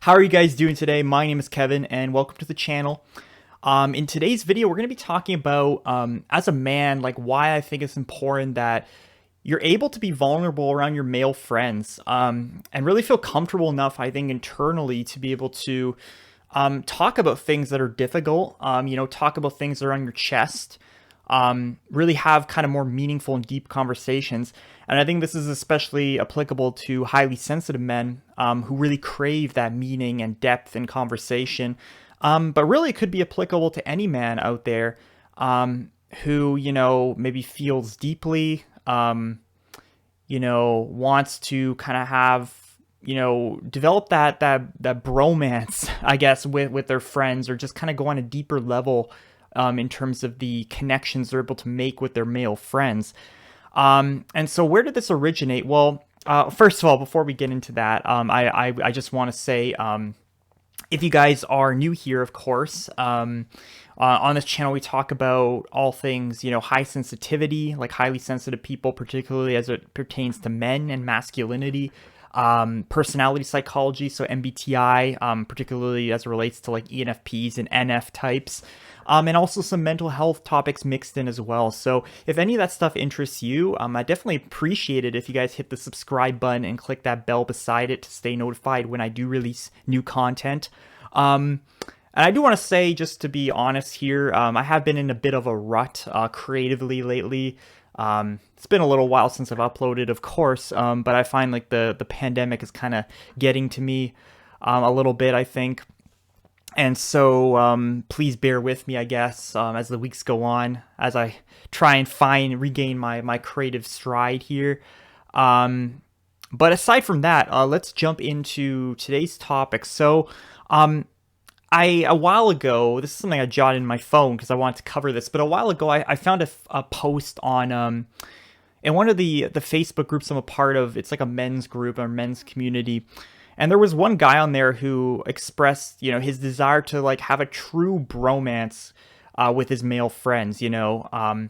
How are you guys doing today? My name is Kevin and welcome to the channel. In today's video, we're going to be talking about, as a man, like why I think it's important that you're able to be vulnerable around your male friends, and really feel comfortable enough, I think, internally to be able to talk about things that are difficult, talk about things that are on your chest, really have kind of more meaningful and deep conversations. And I think this is especially applicable to highly sensitive men who really crave that meaning and depth in conversation. But really, it could be applicable to any man out there who, maybe feels deeply, wants to kind of have, develop that bromance, I guess, with their friends, or just kind of go on a deeper level in terms of the connections they're able to make with their male friends. And so where did this originate? Well, first of all, before we get into that, I just want to say, if you guys are new here, of course, on this channel, we talk about all things, high sensitivity, like highly sensitive people, particularly as it pertains to men and masculinity, personality psychology, so MBTI, particularly as it relates to like ENFPs and NF types, and also some mental health topics mixed in as well. So if any of that stuff interests you, I definitely appreciate it if you guys hit the subscribe button and click that bell beside it to stay notified when I do release new content. And I do want to say, just to be honest here, I have been in a bit of a rut creatively lately. It's been a little while since I've uploaded, of course, but I find like the pandemic is kind of getting to me a little bit, I think. And so please bear with me, I guess, as the weeks go on, as I try and regain my creative stride here. But aside from that, let's jump into today's topic. So a while ago, this is something I jotted in my phone because I wanted to cover this, but a while ago I found a post on in one of the Facebook groups I'm a part of. It's like a men's group or men's community. And there was one guy on there who expressed, his desire to like have a true bromance with his male friends, and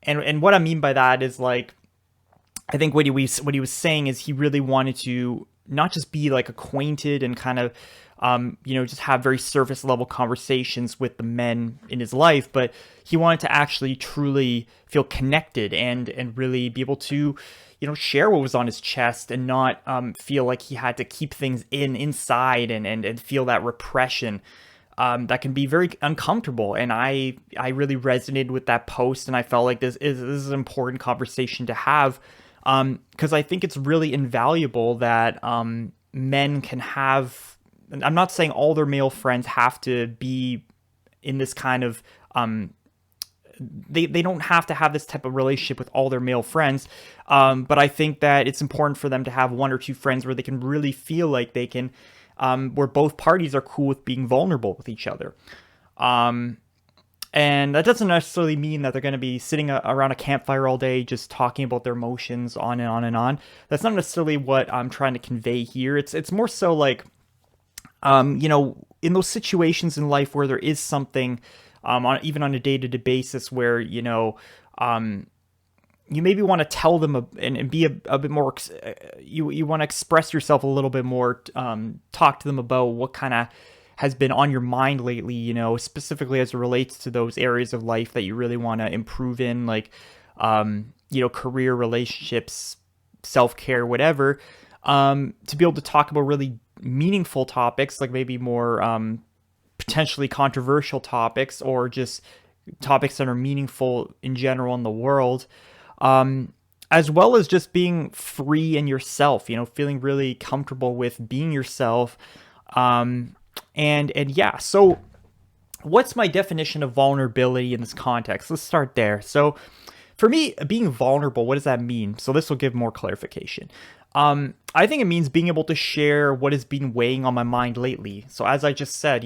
what I mean by that is like, I think what he was saying is he really wanted to not just be like acquainted and kind of, just have very surface level conversations with the men in his life, but he wanted to actually truly feel connected and really be able to, share what was on his chest and not feel like he had to keep things inside and feel that repression that can be very uncomfortable. And I really resonated with that post, and I felt like this is an important conversation to have, because I think it's really invaluable that men can have. I'm not saying all their male friends have to be in this kind of they don't have to have this type of relationship with all their male friends, but I think that it's important for them to have one or two friends where they can really feel like they can, where both parties are cool with being vulnerable with each other. And that doesn't necessarily mean that they're going to be sitting around a campfire all day just talking about their emotions on and on and on. That's not necessarily what I'm trying to convey here. It's more so like, in those situations in life where there is something, even on a day-to-day basis where, you maybe want to tell them and be a bit more, you want to express yourself a little bit more, talk to them about what kind of has been on your mind lately, specifically as it relates to those areas of life that you really want to improve in, like, career, relationships, self-care, whatever, to be able to talk about really meaningful topics, like maybe more potentially controversial topics, or just topics that are meaningful in general in the world, as well as just being free in yourself, feeling really comfortable with being yourself. And yeah, so what's my definition of vulnerability in this context? Let's start there. So for me, being vulnerable, what does that mean? So this will give more clarification. I think it means being able to share what has been weighing on my mind lately. So as I just said,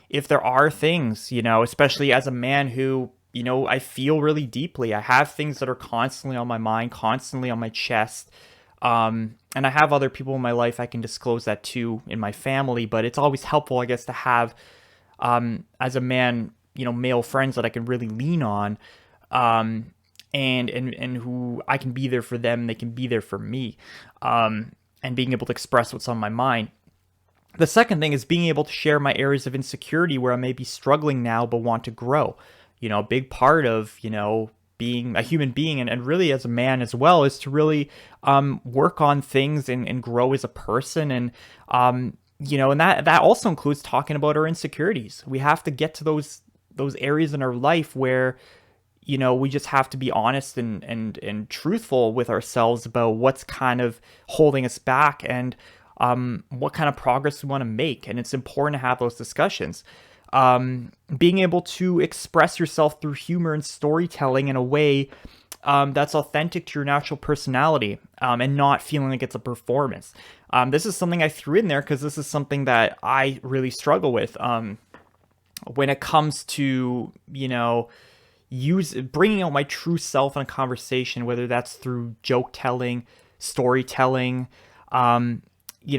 if there are things, especially as a man who, I feel really deeply, I have things that are constantly on my mind, constantly on my chest. And I have other people in my life I can disclose that to in my family, but it's always helpful, I guess, to have, as a man, male friends that I can really lean on. And who I can be there for them, they can be there for me, and being able to express what's on my mind. The second thing is being able to share my areas of insecurity where I may be struggling now but want to grow. A big part of, being a human being and really as a man as well is to really work on things and grow as a person. And that also includes talking about our insecurities. We have to get to those areas in our life where we just have to be honest and truthful with ourselves about what's kind of holding us back and what kind of progress we want to make. And it's important to have those discussions. Being able to express yourself through humor and storytelling in a way that's authentic to your natural personality, and not feeling like it's a performance. This is something I threw in there because this is something that I really struggle with when it comes to, bringing out my true self in a conversation, whether that's through joke telling, storytelling,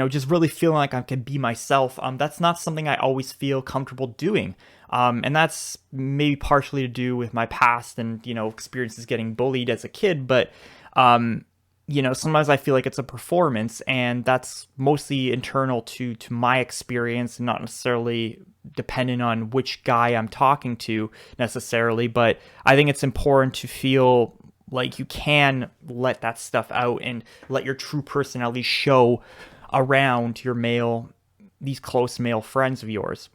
just really feeling like I can be myself. That's not something I always feel comfortable doing. And that's maybe partially to do with my past and, experiences getting bullied as a kid. But, sometimes I feel like it's a performance, and that's mostly internal to my experience and not necessarily dependent on which guy I'm talking to necessarily. But I think it's important to feel like you can let that stuff out and let your true personality show around these close male friends of yours.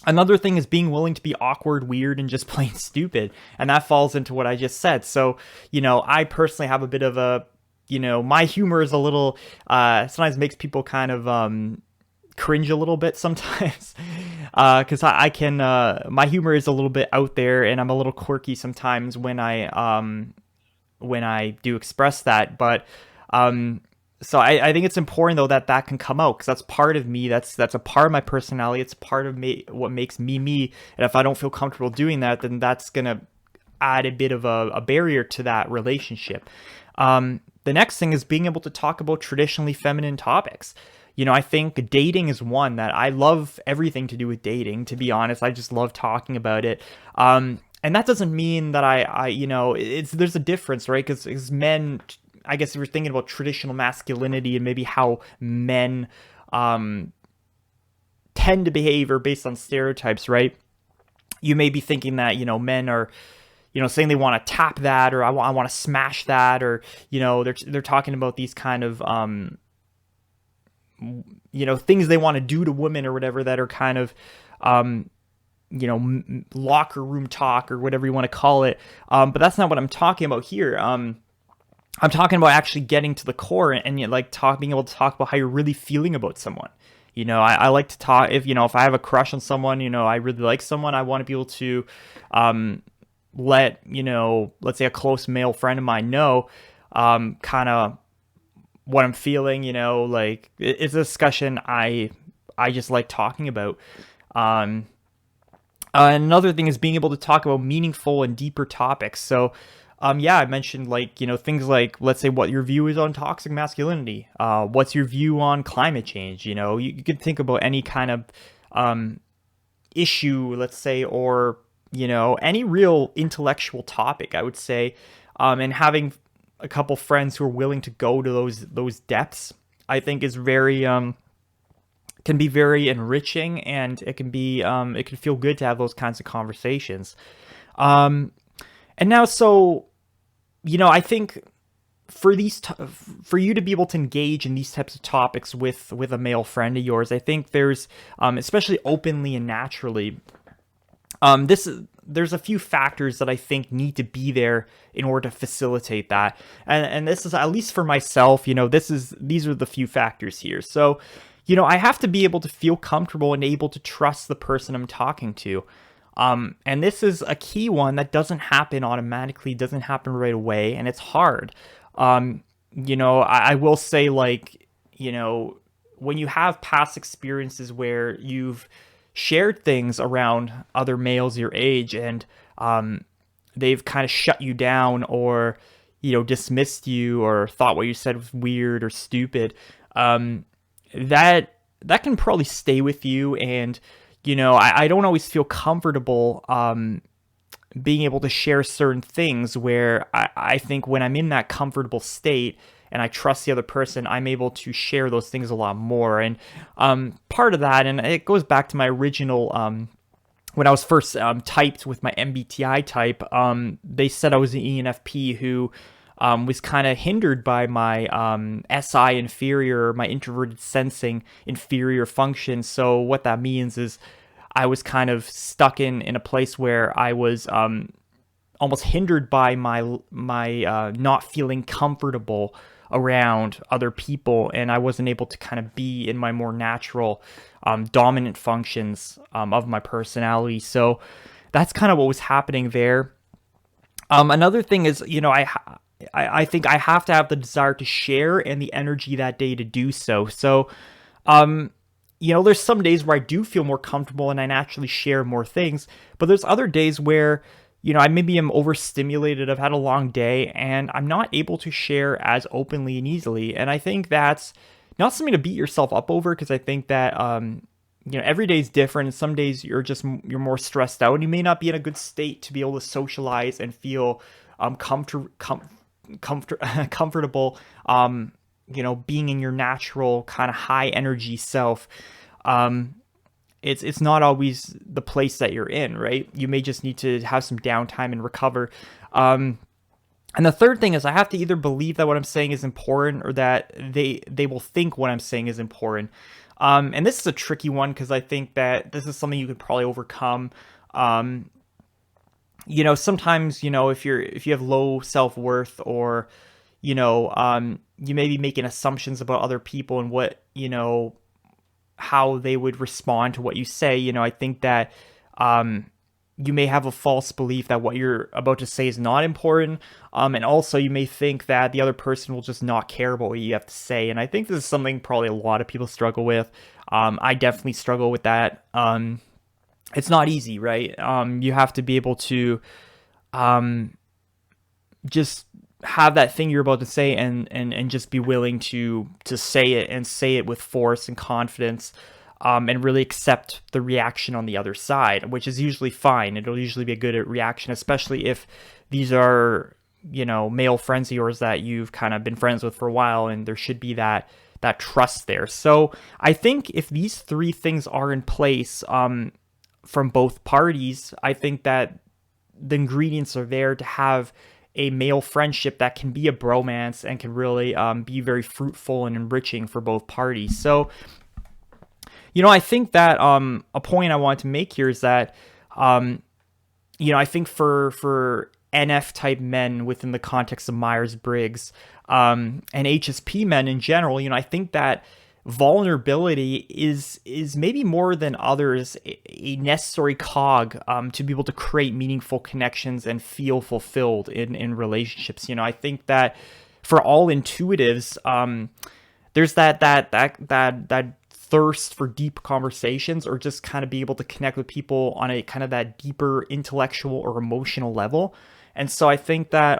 Another thing is being willing to be awkward, weird, and just plain stupid. And that falls into what I just said. So, I personally have a bit of my humor is a little, sometimes makes people kind of cringe a little bit sometimes. Because I can, my humor is a little bit out there, and I'm a little quirky sometimes when I do express that. But, so I think it's important though that can come out, because that's part of me. That's a part of my personality. It's part of me, what makes me me. And if I don't feel comfortable doing that, then that's gonna add a bit of a barrier to that relationship. The next thing is being able to talk about traditionally feminine topics. I think dating is one that I love everything to do with dating. To be honest, I just love talking about it. And that doesn't mean that there's a difference, right? Because men, I guess if you're thinking about traditional masculinity and maybe how men tend to behave or based on stereotypes, right? You may be thinking that, men are, saying they want to tap that, or I want to smash that, or, they're talking about these kind of, things they want to do to women or whatever that are kind of, locker room talk or whatever you want to call it. But that's not what I'm talking about here. I'm talking about actually getting to the core and being able to talk about how you're really feeling about someone. I like to talk if I have a crush on someone, I really like someone, I want to be able to, let, let's say a close male friend of mine know, kind of what I'm feeling, it's a discussion I just like talking about. Another thing is being able to talk about meaningful and deeper topics. So, I mentioned things like, let's say, what your view is on toxic masculinity. What's your view on climate change? You can think about any kind of issue, let's say, or any real intellectual topic, I would say, and having a couple friends who are willing to go to those depths, I think is very can be very enriching, and it can be it can feel good to have those kinds of conversations. And now, so I think for you to be able to engage in these types of topics with a male friend of yours, I think there's especially openly and naturally, there's a few factors that I think need to be there in order to facilitate that. And this is, at least for myself, these are the few factors here. So, I have to be able to feel comfortable and able to trust the person I'm talking to. And this is a key one that doesn't happen automatically, doesn't happen right away, and it's hard. I will say, when you have past experiences where you've shared things around other males your age, and they've kind of shut you down, or dismissed you, or thought what you said was weird or stupid, that can probably stay with you. And I don't always feel comfortable being able to share certain things where I think when I'm in that comfortable state and I trust the other person, I'm able to share those things a lot more. And part of that, and it goes back to my original when I was first typed with my MBTI type, they said I was an ENFP who was kind of hindered by my SI inferior, my introverted sensing inferior function. So what that means is I was kind of stuck in a place where I was almost hindered by my not feeling comfortable around other people, and I wasn't able to kind of be in my more natural dominant functions of my personality. So that's kind of what was happening there. Another thing is, I think I have to have the desire to share and the energy that day to do so. So, there's some days where I do feel more comfortable and I naturally share more things, but there's other days where, I maybe am overstimulated. I've had a long day and I'm not able to share as openly and easily. And I think that's not something to beat yourself up over, because I think that, every day is different. And some days you're more stressed out and you may not be in a good state to be able to socialize and feel comfortable, being in your natural kind of high energy self. It's not always the place that you're in, right? You may just need to have some downtime and recover. And the third thing is I have to either believe that what I'm saying is important or that they will think what I'm saying is important. And this is a tricky one because I think that this is something you could probably overcome. Sometimes, if you have low self-worth, or, you may be making assumptions about other people and what, how they would respond to what you say. I think that you may have a false belief that what you're about to say is not important. And also you may think that the other person will just not care about what you have to say. And I think this is something probably a lot of people struggle with. I definitely struggle with that. It's not easy, right? You have to be able to just have that thing you're about to say and just be willing to say it, and say it with force and confidence, and really accept the reaction on the other side, which is usually fine. It'll usually be a good reaction, especially if these are, male friends of yours that you've kind of been friends with for a while, and there should be that trust there. So I think if these three things are in place from both parties, I think that the ingredients are there to have a male friendship that can be a bromance and can really be very fruitful and enriching for both parties. So, I think that a point I want to make here is that, I think for NF type men within the context of Myers-Briggs, and HSP men in general, I think that vulnerability is maybe more than others a necessary cog to be able to create meaningful connections and feel fulfilled in relationships. I think that for all intuitives, there's that thirst for deep conversations, or just kind of be able to connect with people on a kind of that deeper intellectual or emotional level. And so I think that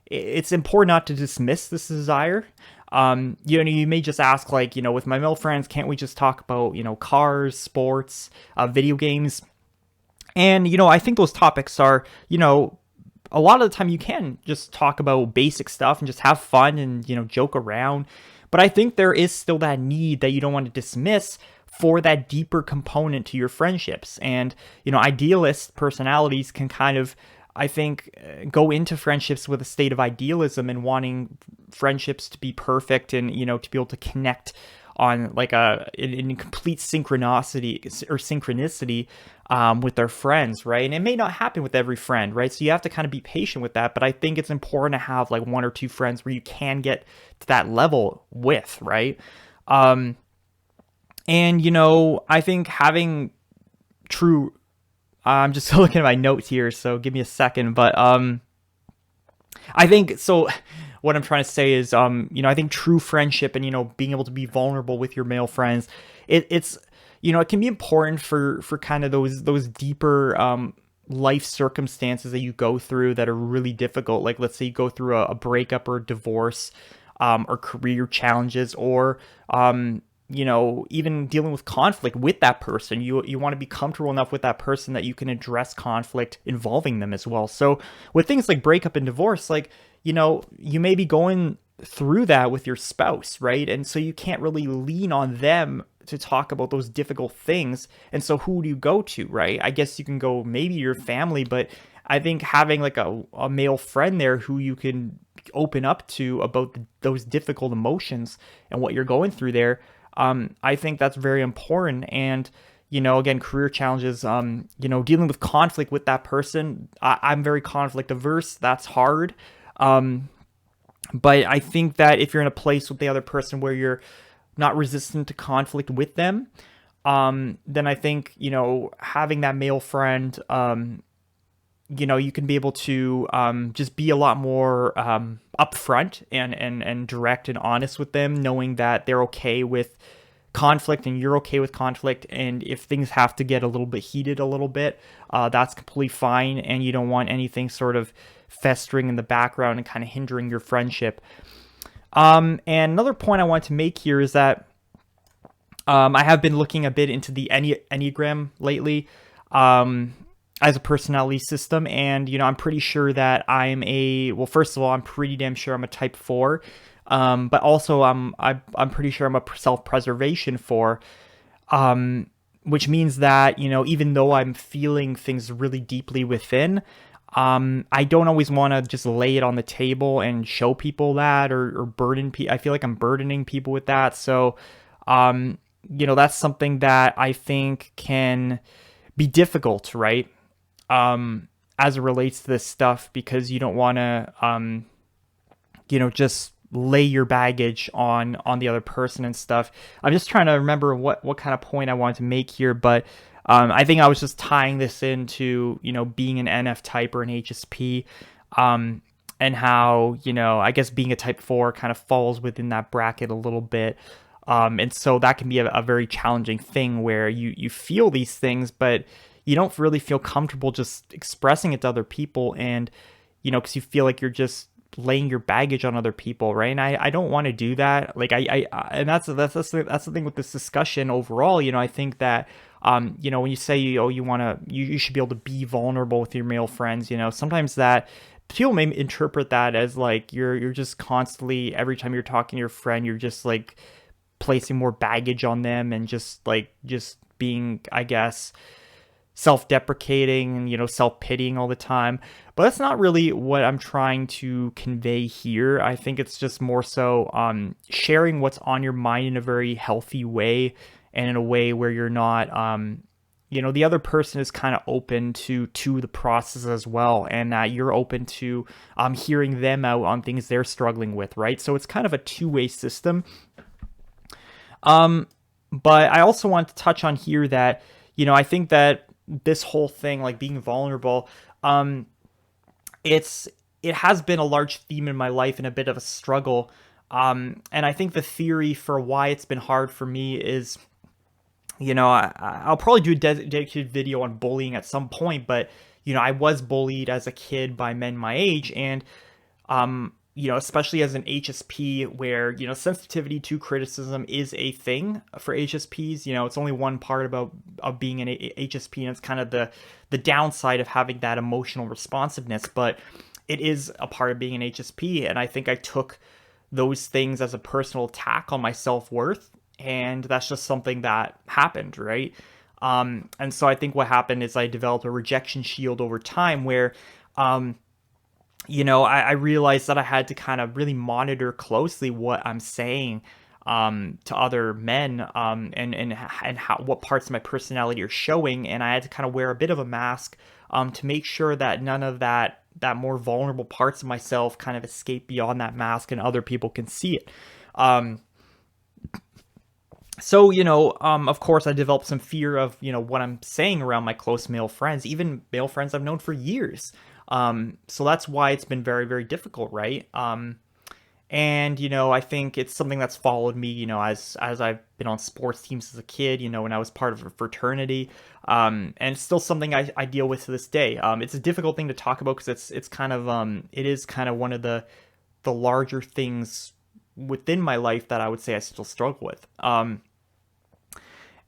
it's important not to dismiss this desire. You may just ask, like, with my male friends, can't we just talk about, cars, sports, video games? And, I think those topics are, a lot of the time you can just talk about basic stuff and just have fun and, joke around. But I think there is still that need that you don't want to dismiss for that deeper component to your friendships. And, idealist personalities can kind of, I think, go into friendships with a state of idealism and wanting friendships to be perfect and, to be able to connect on like in complete synchronicity with their friends, right? And it may not happen with every friend, right? So you have to kind of be patient with that. But I think it's important to have like one or two friends where you can get to that level with, right? And, I think having true... I'm just looking at my notes here, so give me a second. But I think, so what I'm trying to say is, I think true friendship and, being able to be vulnerable with your male friends, it's, it can be important for kind of those deeper life circumstances that you go through that are really difficult. Like, let's say you go through a breakup or a divorce, or career challenges, or, even dealing with conflict with that person. You want to be comfortable enough with that person that you can address conflict involving them as well. So with things like breakup and divorce, like, you may be going through that with your spouse, right? And so you can't really lean on them to talk about those difficult things. And so who do you go to, right? I guess you can go maybe your family, but I think having like a male friend there who you can open up to about those difficult emotions and what you're going through there, I think that's very important. And again, career challenges, dealing with conflict with that person. I'm very conflict averse. That's hard. But I think that if you're in a place with the other person where you're not resistant to conflict with them, then I think, having that male friend, you can be able to just be a lot more upfront and direct and honest with them, knowing that they're okay with conflict and you're okay with conflict. And if things have to get a little bit heated a little bit, that's completely fine. And you don't want anything sort of festering in the background and kind of hindering your friendship. And another point I want to make here is that I have been looking a bit into the Enneagram lately as a personality system. And, I'm pretty sure that well, first of all, I'm pretty damn sure I'm a type 4. But also I'm pretty sure I'm a self-preservation 4. Which means that, even though I'm feeling things really deeply within, I don't always want to just lay it on the table and show people that or burden people. I feel like I'm burdening people with that. So, that's something that I think can be difficult, right? As it relates to this stuff, because you don't want to, just lay your baggage on the other person and stuff. I'm just trying to remember what kind of point I wanted to make here, but I think I was just tying this into, being an NF type or an HSP, and how, I guess being a type 4 kind of falls within that bracket a little bit. And so that can be a very challenging thing where you feel these things, but you don't really feel comfortable just expressing it to other people. And, because you feel like you're just laying your baggage on other people, right? And I don't want to do that. Like and that's the thing with this discussion overall. I think that when you say you should be able to be vulnerable with your male friends, sometimes that people may interpret that as like you're just constantly, every time you're talking to your friend, you're just like placing more baggage on them and just being, I guess, self-deprecating and self-pitying all the time. But that's not really what I'm trying to convey here. I think it's just more so sharing what's on your mind in a very healthy way, and in a way where you're not the other person is kind of open to the process as well, and that you're open to hearing them out on things they're struggling with, right? So it's kind of a two-way system. But I also want to touch on here that I think that this whole thing, like being vulnerable, it has been a large theme in my life and a bit of a struggle. And I think the theory for why it's been hard for me is, I'll probably do a dedicated video on bullying at some point, but, I was bullied as a kid by men my age, and, especially as an HSP where, sensitivity to criticism is a thing for HSPs. It's only one part of being an HSP, and it's kind of the downside of having that emotional responsiveness, but it is a part of being an HSP. And I think I took those things as a personal attack on my self-worth, and that's just something that happened, right? And so I think what happened is I developed a rejection shield over time where, I realized that I had to kind of really monitor closely what I'm saying to other men, and how, what parts of my personality are showing. And I had to kind of wear a bit of a mask to make sure that none of that more vulnerable parts of myself kind of escape beyond that mask and other people can see it. So, of course, I developed some fear of, what I'm saying around my close male friends, even male friends I've known for years. So that's why it's been very, very difficult, right? And, I think it's something that's followed me, as I've been on sports teams as a kid, when I was part of a fraternity. And it's still something I deal with to this day. It's a difficult thing to talk about because it's kind of, it is kind of one of the larger things within my life that I would say I still struggle with.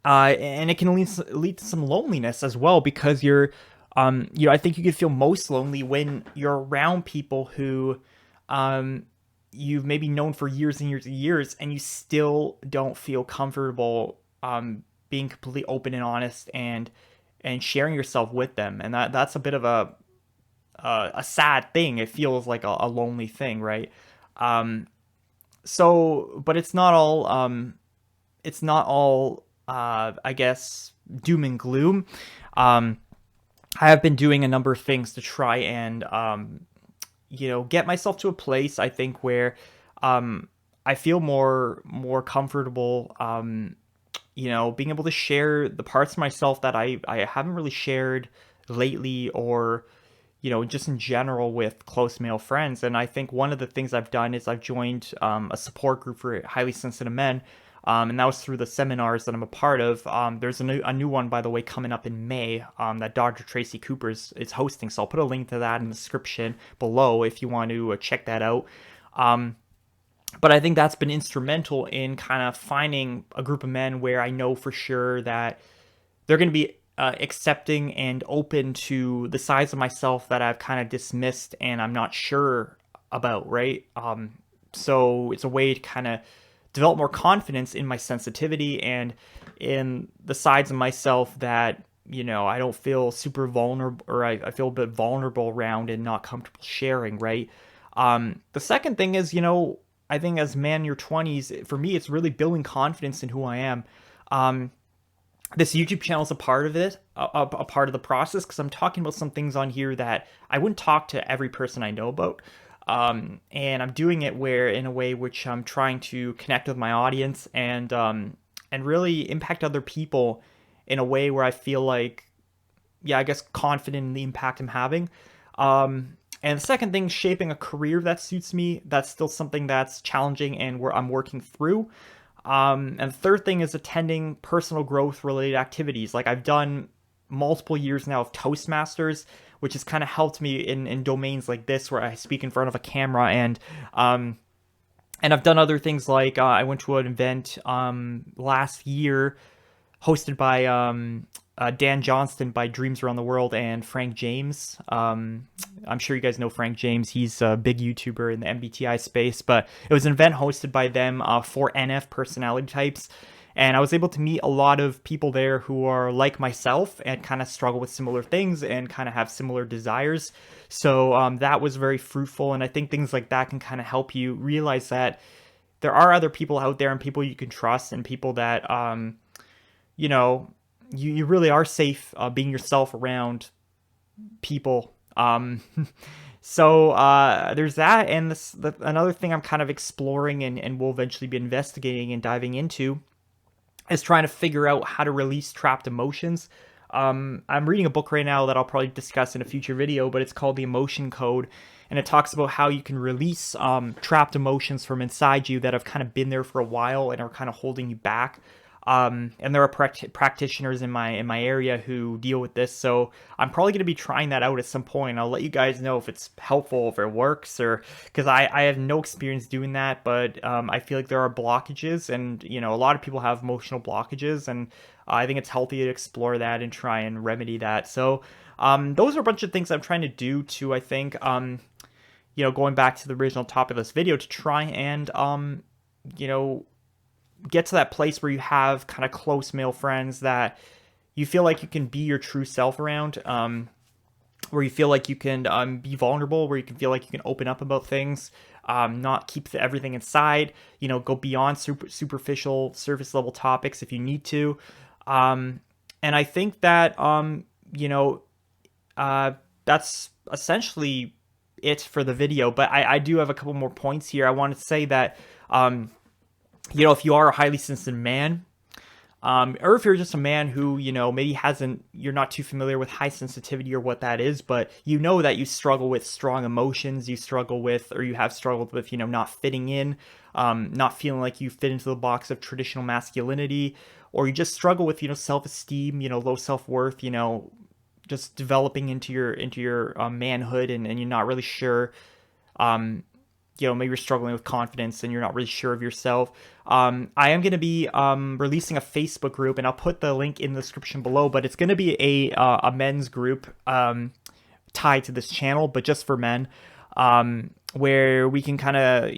And it can lead to some loneliness as well, because I think you can feel most lonely when you're around people who, you've maybe known for years and years and years, and you still don't feel comfortable being completely open and honest and sharing yourself with them. And that's a bit of a sad thing. It feels like a lonely thing, right? Um, but it's not all I guess doom and gloom. Um, I have been doing a number of things to try and get myself to a place, I think, where I feel more comfortable being able to share the parts of myself that I haven't really shared lately, or just in general with close male friends. And I think one of the things I've done is I've joined a support group for highly sensitive men. And that was through the seminars that I'm a part of. There's a new one, by the way, coming up in May that Dr. Tracy Cooper is hosting. So I'll put a link to that in the description below if you want to check that out. But I think that's been instrumental in kind of finding a group of men where I know for sure that they're going to be accepting and open to the sides of myself that I've kind of dismissed and I'm not sure about, right? So it's a way to kind of develop more confidence in my sensitivity and in the sides of myself that, I don't feel super vulnerable, or I feel a bit vulnerable around and not comfortable sharing, right? The second thing is, I think as man in your 20s, for me, it's really building confidence in who I am. This YouTube channel is a part of it, a part of the process, because I'm talking about some things on here that I wouldn't talk to every person I know about. And I'm doing it in a way which I'm trying to connect with my audience and really impact other people in a way where I feel like, yeah, I guess confident in the impact I'm having. And the second thing, shaping a career that suits me. That's still something that's challenging and where I'm working through. And the third thing is attending personal growth related activities. Like I've done multiple years now of Toastmasters, which has kind of helped me in domains like this where I speak in front of a camera. And I've done other things like I went to an event last year hosted by Dan Johnston by Dreams Around the World and Frank James. I'm sure you guys know Frank James. He's a big YouTuber in the MBTI space, but it was an event hosted by them for NF personality types. And I was able to meet a lot of people there who are like myself and kind of struggle with similar things and kind of have similar desires. So that was very fruitful. And I think things like that can kind of help you realize that there are other people out there and people you can trust and people that, you really are safe being yourself around people. So there's that. And another thing I'm kind of exploring and will eventually be investigating and diving into is trying to figure out how to release trapped emotions. I'm reading a book right now that I'll probably discuss in a future video, but it's called The Emotion Code. And it talks about how you can release trapped emotions from inside you that have kind of been there for a while and are kind of holding you back. And there are practitioners in my area who deal with this, so I'm probably going to be trying that out at some point. I'll let you guys know if it's helpful, if it works, or because I have no experience doing that, but I feel like there are blockages, and a lot of people have emotional blockages, and I think it's healthy to explore that and try and remedy that. So those are a bunch of things I'm trying to do to, I think, going back to the original topic of this video, to try and get to that place where you have kind of close male friends that you feel like you can be your true self around, where you feel like you can be vulnerable, where you can feel like you can open up about things, not keep everything inside, go beyond superficial surface level topics if you need to. And I think that, that's essentially it for the video, but I do have a couple more points here. I want to say that, if you are a highly sensitive man, or if you're just a man who, maybe you're not too familiar with high sensitivity or what that is, but that you struggle with strong emotions, or you have struggled with, not fitting in, not feeling like you fit into the box of traditional masculinity, or you just struggle with, self-esteem, low self-worth, just developing into your manhood, and you're not really sure, maybe you're struggling with confidence and you're not really sure of yourself. I am going to be releasing a Facebook group, and I'll put the link in the description below, but it's going to be a men's group tied to this channel, but just for men. where we can kind of,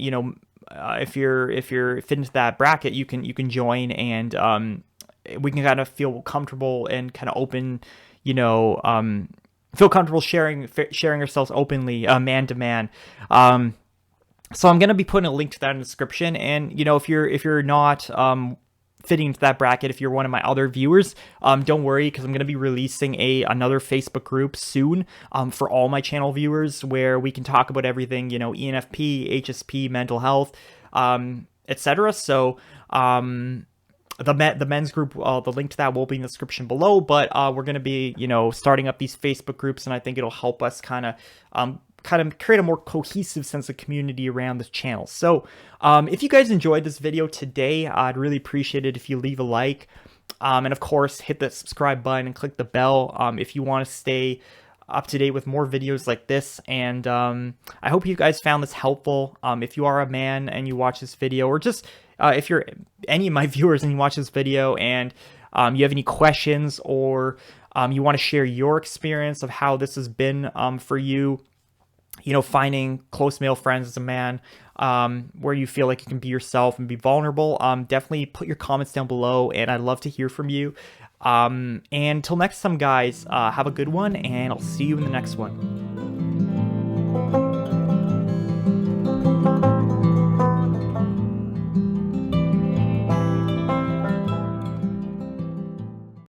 if you're fit into that bracket, you can join, and we can kind of feel comfortable and kind of open, feel comfortable sharing ourselves openly, man to man. So I'm gonna be putting a link to that in the description, and if you're not fitting into that bracket, if you're one of my other viewers, don't worry, because I'm going to be releasing another Facebook group soon for all my channel viewers, where we can talk about everything, ENFP, HSP, mental health, etc. So the men's group, the link to that will be in the description below, but we're going to be, starting up these Facebook groups, and I think it'll help us kind of create a more cohesive sense of community around this channel. So if you guys enjoyed this video today, I'd really appreciate it if you leave a like, and of course hit the subscribe button and click the bell if you want to stay up to date with more videos like this. And I hope you guys found this helpful. If you are a man and you watch this video, or just if you're any of my viewers and you watch this video and you have any questions, or you want to share your experience of how this has been for you, finding close male friends as a man, where you feel like you can be yourself and be vulnerable, definitely put your comments down below, and I'd love to hear from you. And until next time, guys, have a good one, and I'll see you in the next one.